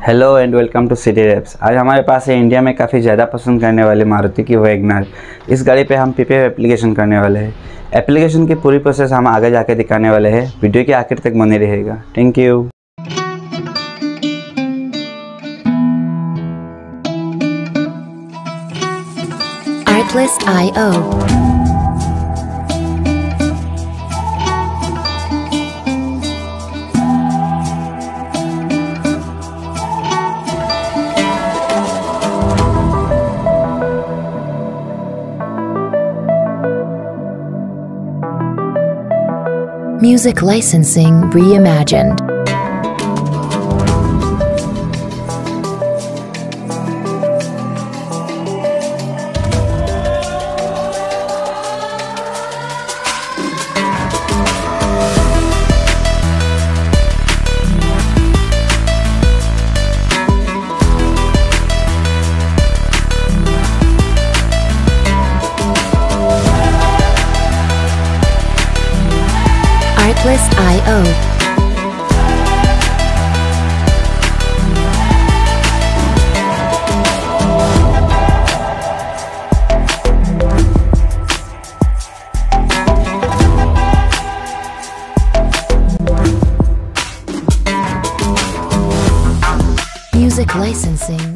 Hello and welcome to CD WRAPS। आज हमारे पास है इंडिया में काफ़ी ज़्यादा पसंद करने वाली मारुति की वैगनर। इस गाड़ी पे हम PPF एप्लीकेशन करने वाले हैं। एप्लीकेशन की पूरी प्रोसेस हम आगे जाके दिखाने वाले हैं। वीडियो के आखिर तक बने रहेगा। Thank you. Artlist.io Music licensing reimagined. Artlist.io Music licensing